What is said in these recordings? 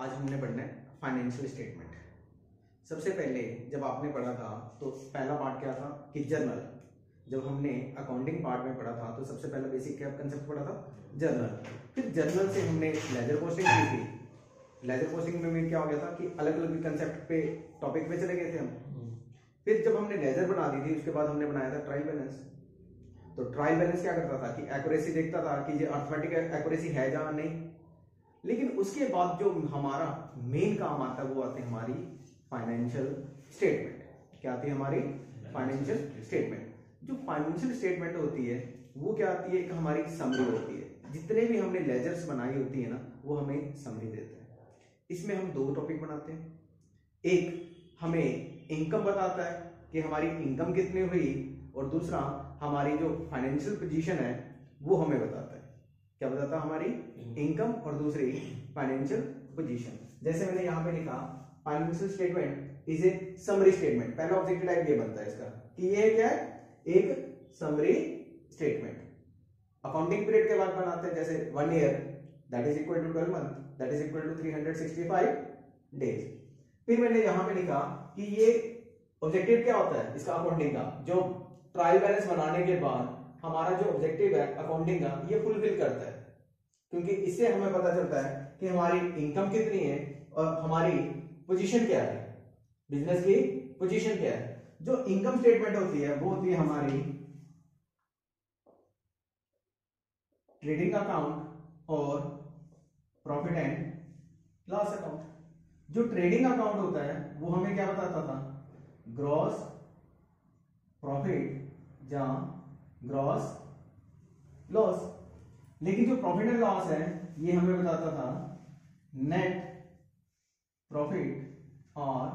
आज हमने पढ़ना है फाइनेंशियल स्टेटमेंट। सबसे पहले जब आपने पढ़ा था तो पहला पार्ट क्या था कि जर्नल। जब हमने अकाउंटिंग पार्ट में पढ़ा था तो सबसे पहला बेसिक क्या कंसेप्ट पढ़ा था, जर्नल। फिर जर्नल से हमने लेजर पोस्टिंग की थी। लेजर पोस्टिंग में क्या हो गया था कि अलग अलग कंसेप्ट पे टॉपिक पे चले गए थे हम। फिर जब हमने लेजर बना दी थी उसके बाद हमने बनाया था ट्रायल बैलेंस। तो ट्रायल बैलेंस क्या करता था कि एक्यूरेसी देखता था कि ये अर्थमेटिक एक्यूरेसी है या नहीं। लेकिन उसके बाद जो हमारा मेन काम आता है वो आते हैं हमारी फाइनेंशियल स्टेटमेंट। क्या आती है हमारी फाइनेंशियल स्टेटमेंट। जो फाइनेंशियल स्टेटमेंट होती है वो क्या आती है, एक हमारी समरी होती है। जितने भी हमने लेजर्स बनाई होती है ना वो हमें समरी देते हैं। इसमें हम दो टॉपिक बनाते हैं। एक हमें इनकम बताता है कि हमारी इनकम कितनी हुई, और दूसरा हमारी जो फाइनेंशियल पोजीशन है वो हमें बताता है। क्या बताता है, हमारी इनकम और दूसरी फाइनेंशियल पोजीशन। जैसे मैंने यहाँ पे लिखा financial statement is a summary statement. पहला ऑब्जेक्टिव टाइप ये बनता है इसका कि ये क्या है, एक समरी स्टेटमेंट। अकाउंटिंग पीरियड के बाद बनाते हैं, जैसे 1 year that is equal to 12 month that is equal to 365 days. फिर मैंने यहाँ पे लिखा कि ये ऑब्जेक्टिव क्या होता है इसका अकाउंटिंग का, जो ट्रायल बैलेंस बनाने के बाद हमारा जो ऑब्जेक्टिव है अकाउंटिंग का ये फुलफिल करता है। क्योंकि इससे हमें पता चलता है कि हमारी इनकम कितनी है और हमारी पोजीशन क्या है, बिजनेस की पोजीशन क्या है। जो इनकम स्टेटमेंट होती है वो होती है हमारी ट्रेडिंग अकाउंट और प्रॉफिट एंड लॉस अकाउंट। जो ट्रेडिंग अकाउंट होता है वो हमें क्या बताता था, ग्रॉस प्रॉफिट या ग्रॉस लॉस। लेकिन जो प्रॉफिट एंड लॉस है ये हमें बताता था नेट प्रॉफिट और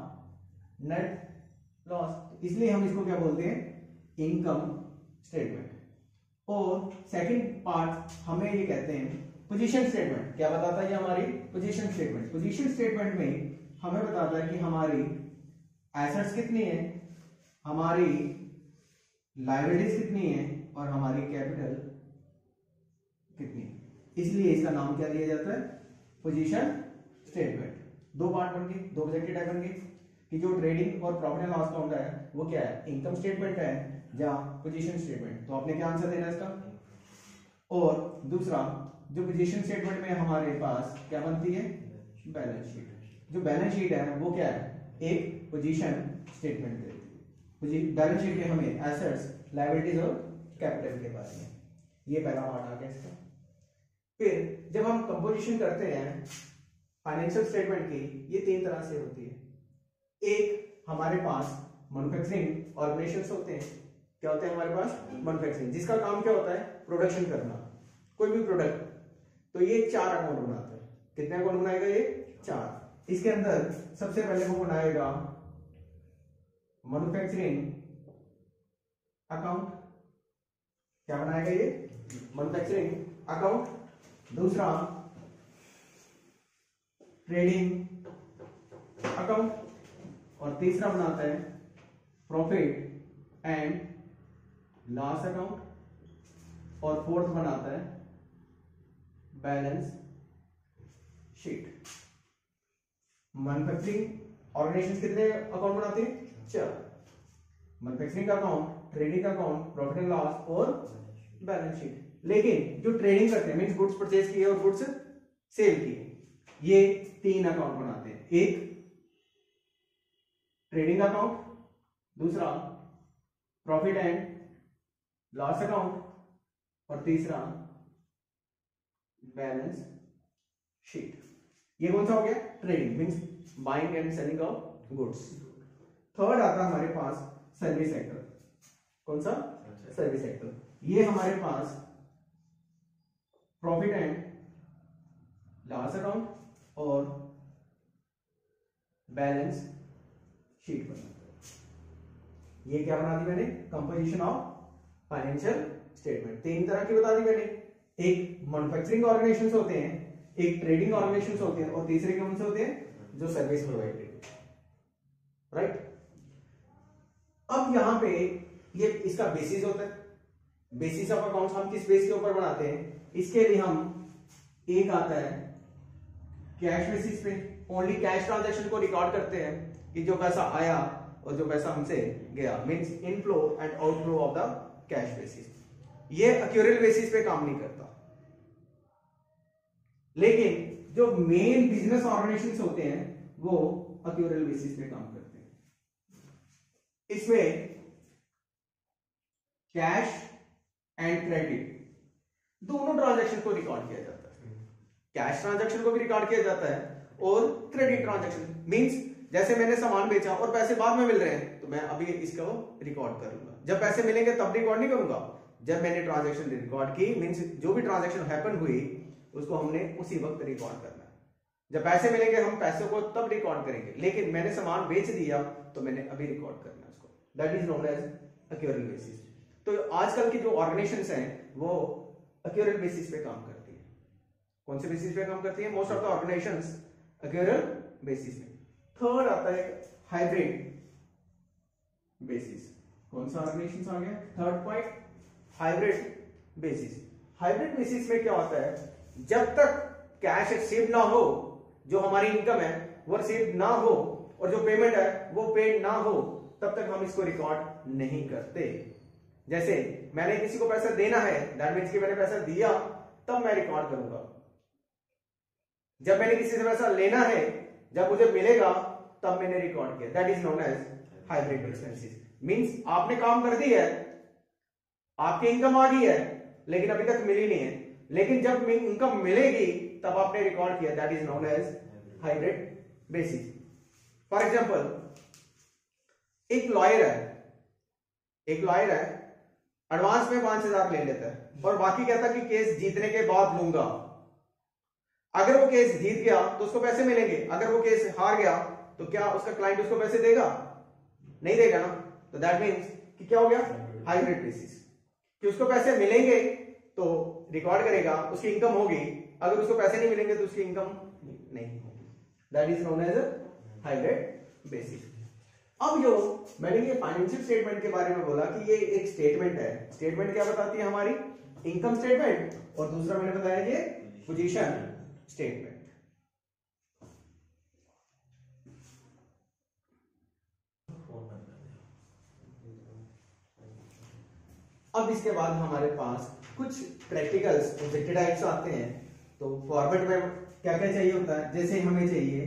नेट लॉस। इसलिए हम इसको क्या बोलते हैं, इनकम स्टेटमेंट। और सेकंड पार्ट हमें ये कहते हैं पोजीशन स्टेटमेंट। क्या बताता है ये हमारी पोजीशन स्टेटमेंट। पोजीशन स्टेटमेंट में हमें बताता है कि हमारी एसेट्स कितनी है, हमारी लायबिलिटीज कितनी है और हमारी कैपिटल कितनी है। इसलिए इसका नाम क्या दिया जाता है, पोजीशन स्टेटमेंट। दो पार्ट बन गए, दो ऑब्जेक्टिव टाइप बन गए कि जो ट्रेडिंग और प्रॉफिट एंड लॉस अकाउंट है वो क्या है, इनकम स्टेटमेंट है या पोजीशन स्टेटमेंट। तो आपने क्या आंसर देना है इसका। और दूसरा जो पोजीशन स्टेटमेंट में हमारे पास क्या बनती है, बैलेंस शीट। जो बैलेंस शीट है वो क्या है, एक पोजीशन स्टेटमेंट देती है। बैलेंस शीट में हमें एसेट्स, लायबिलिटीज और कैपिटल के बारे में। ये पहला पार्ट आ गया इसका। फिर जब हम कंपोजिशन करते हैं फाइनेंशियल स्टेटमेंट की, ये 3 तरह से होती है। एक हमारे पास मैन्युफैक्चरिंग ऑर्गेनाइजेशंस होते हैं। क्या होते हैं हमारे पास, मैन्युफैक्चरिंग, जिसका काम क्या होता है, प्रोडक्शन करना कोई भी प्रोडक्ट। तो ये 4 अकाउंट बनाते हैं। कितने अकाउंट बनाएगा ये, 4। इसके अंदर सबसे पहले वो बनाएगा मैन्युफैक्चरिंग अकाउंट। क्या बनाएगा ये, मैन्युफैक्चरिंग अकाउंट। दूसरा ट्रेडिंग अकाउंट और तीसरा बनाता है प्रॉफिट एंड लॉस अकाउंट और फोर्थ बनाता है बैलेंस शीट। मैन्युफैक्चरिंग ऑर्गेनाइजेशन कितने अकाउंट बनाते हैं, 4। Manufacturing account, trading account, profit and loss और बैलेंस शीट। लेकिन जो ट्रेडिंग करते हैं मींस गुड्स परचेज किए और गुड्स सेल किए, ये 3 अकाउंट बनाते हैं। एक ट्रेडिंग अकाउंट, दूसरा प्रॉफिट एंड लॉस अकाउंट और तीसरा बैलेंस शीट। ये कौन सा हो गया, trading means buying and selling of goods. Third आता है हमारे पास सर्विस सेक्टर। कौन सा, सर्विस सेक्टर। ये हमारे पास प्रॉफिट एंड लॉस अकाउंट और बैलेंस शीट बनाता है। ये क्या बना दी मैंने, कंपोजिशन ऑफ फाइनेंशियल स्टेटमेंट। 3 तरह की बता दी मैंने। एक मैन्युफैक्चरिंग ऑर्गेनाइजेशंस होते हैं, एक ट्रेडिंग ऑर्गेनाइजेशंस होते हैं और तीसरे कौन से होते हैं, जो सर्विस प्रोवाइड करते हैं, राइट। अब यहां पे ये इसका बेसिस होता है। बेसिस ऑफ अकाउंट्स हम किस बेस के ऊपर बनाते हैं, इसके लिए हम एक आता है कैश बेसिस पे ओनली कैश ट्रांजैक्शन को रिकॉर्ड करते हैं कि जो पैसा आया और जो पैसा हमसे गया, means inflow and outflow of the cash basis. ये अक्यूरल बेसिस पे काम नहीं करता। लेकिन जो मेन बिजनेस ऑर्गेनाइजेशंस होते हैं वो अक्यूरल बेसिस पे काम करते हैं। इसमें कैश एंड क्रेडिट दोनों ट्रांजैक्शन को रिकॉर्ड किया जाता है। कैश ट्रांजैक्शन को भी रिकॉर्ड किया जाता है और क्रेडिट ट्रांजैक्शन मींस जैसे मैंने सामान बेचा और पैसे बाद में मिल रहे हैं तो मैं अभी इसको रिकॉर्ड करूंगा। जब पैसे मिलेंगे तब रिकॉर्ड नहीं करूंगा, जब मैंने ट्रांजैक्शन रिकॉर्ड की मींस जो भी ट्रांजैक्शन हैपन हुई उसको हमने उसी वक्त रिकॉर्ड करना है। जब पैसे मिलेंगे हम पैसों को तब रिकॉर्ड करेंगे, लेकिन मैंने सामान बेच दिया तो मैंने अभी रिकॉर्ड करना है उसको। That is known as accrual basis. तो आजकल की जो ऑर्गेनाइजेशंस हैं वो अक्यूरल बेसिस पे काम करती है। कौन से बेसिस पे काम करती है? Most of the organisations accrual basis पे। थर्ड आता है हाइब्रिड बेसिस। कौन सा ऑर्गेनाइजेशंस आ गया? Third point hybrid basis. Hybrid basis में क्या होता है, जब तक कैश रिसीव ना हो, जो हमारी इनकम है वो रिसीव ना हो और जो पेमेंट है वो पेड ना हो, तब तक हम इसको रिकॉर्ड नहीं करते। जैसे मैंने किसी को पैसा देना है, दैट मींस कि मैंने पैसा दिया तब मैं रिकॉर्ड करूंगा। जब मैंने किसी से पैसा लेना है, जब मुझे मिलेगा तब मैंने रिकॉर्ड किया। That is known as hybrid expenses. Means आपने काम कर दी है, आपकी इनकम आ गई है लेकिन अभी तक मिली नहीं है, लेकिन जब इनकम मिलेगी तब आपने रिकॉर्ड किया। That is known as hybrid basis. For example एक लॉयर है, एडवांस में 5,000 ले लेता है और बाकी कहता है कि केस जीतने के बाद लूंगा। अगर वो केस जीत गया तो उसको पैसे मिलेंगे, अगर वो केस हार गया तो क्या उसका क्लाइंट उसको पैसे देगा? नहीं देगा ना। तो दैट मींस कि क्या हो गया? हाइब्रिड बेसिस, कि उसको पैसे मिलेंगे तो रिकॉर्ड करेगा, उसकी इनकम होगी, अगर उसको पैसे नहीं मिलेंगे तो उसकी इनकम नहीं होगी। That is known as hybrid basis. अब जो मैंने ये फाइनेंशियल स्टेटमेंट के बारे में बोला कि ये एक स्टेटमेंट है। स्टेटमेंट क्या बताती है? हमारी इनकम स्टेटमेंट, और दूसरा मैंने बताया ये पोजीशन स्टेटमेंट। अब इसके बाद हमारे पास कुछ प्रैक्टिकल्स ऑब्जेक्टिव टाइप्स आते हैं। तो फॉर्मेट में क्या क्या चाहिए होता है? जैसे हमें चाहिए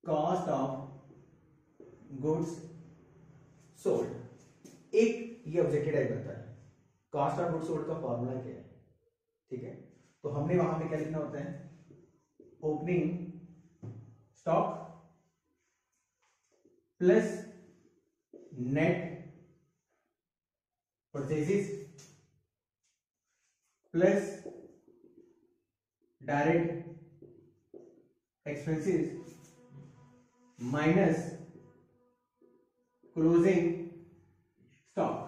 कॉस्ट ऑफ गुड्स सोल्ड। एक ये ऑब्जेक्टिव टाइप बनता है। कॉस्ट ऑफ गुड्स सोल्ड का फॉर्मूला क्या है? ठीक है, तो हमने वहां पे क्या लिखना होता है? Opening stock plus net purchases plus direct expenses minus closing stock.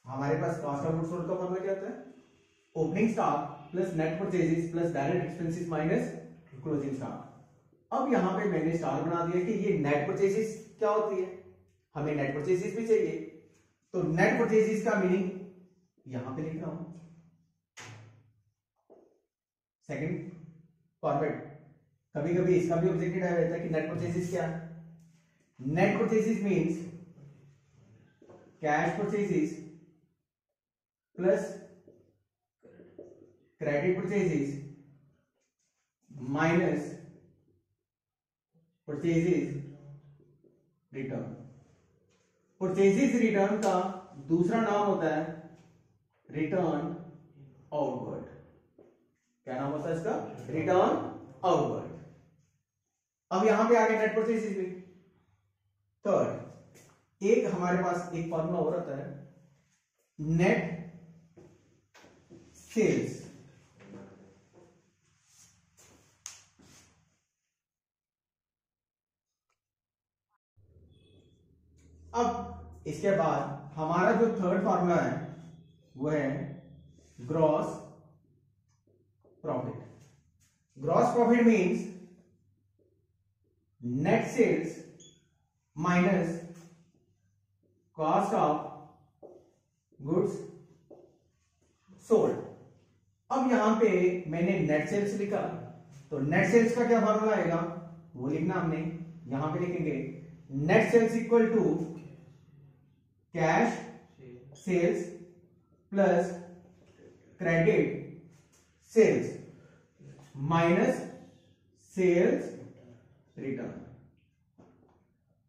हमारे पास कॉस्ट ऑफ गुड्स सोल्ड का फॉर्मूला क्या होता है? Opening stock plus net purchases plus direct expenses minus closing stock. अब यहां पे मैंने स्टार बना दिया कि ये नेट परचेजेस क्या होती है, हमें नेट परचेजेस भी चाहिए। तो नेट परचेजेस का मीनिंग यहां पे लिख रहा हूं। सेकंड फॉर्मेट, कभी कभी इसका भी ऑब्जेक्टिव रहता है कि नेट परचेजेस क्या है? Net purchases means cash purchases plus credit purchases minus purchases return. Purchases return का दूसरा नाम होता है रिटर्न आउटवर्ड। क्या नाम होता है इसका? Return outward. अब यहां पे आ गए नेट परचेजेस भी। थर्ड, एक हमारे पास एक फॉर्मूला और आता है नेट सेल्स। अब इसके बाद हमारा जो थर्ड फॉर्मूला है वो है gross profit. Gross profit means net sales minus cost of goods sold. अब यहां पे मैंने नेट सेल्स लिखा, तो नेट सेल्स का क्या फॉर्मूला आएगा वो लिखना हमने, यहां पे लिखेंगे net sales equal to cash sales plus credit sales minus sales return.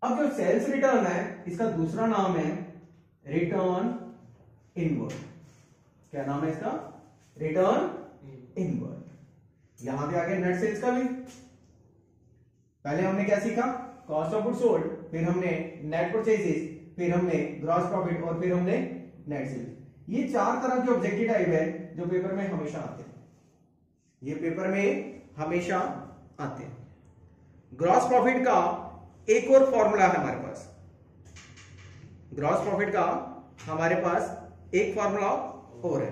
अब जो सेल्स रिटर्न है इसका दूसरा नाम है रिटर्न इनवर्ड। क्या नाम है इसका? Return inward. यहां पे आ गया नेट सेल्स का भी। पहले हमने क्या सीखा? कॉस्ट ऑफ गुड्स सोल्ड, फिर हमने नेट परचेजेस, फिर हमने ग्रॉस प्रॉफिट और फिर हमने नेट सेल्स। ये चार तरह के ऑब्जेक्टिव टाइप है जो पेपर में हमेशा आते हैं, ये पेपर में हमेशा आते हैं। ग्रॉस प्रॉफिट का एक और फॉर्मूला है हमारे पास, ग्रॉस प्रॉफिट का हमारे पास एक फॉर्मूला और है।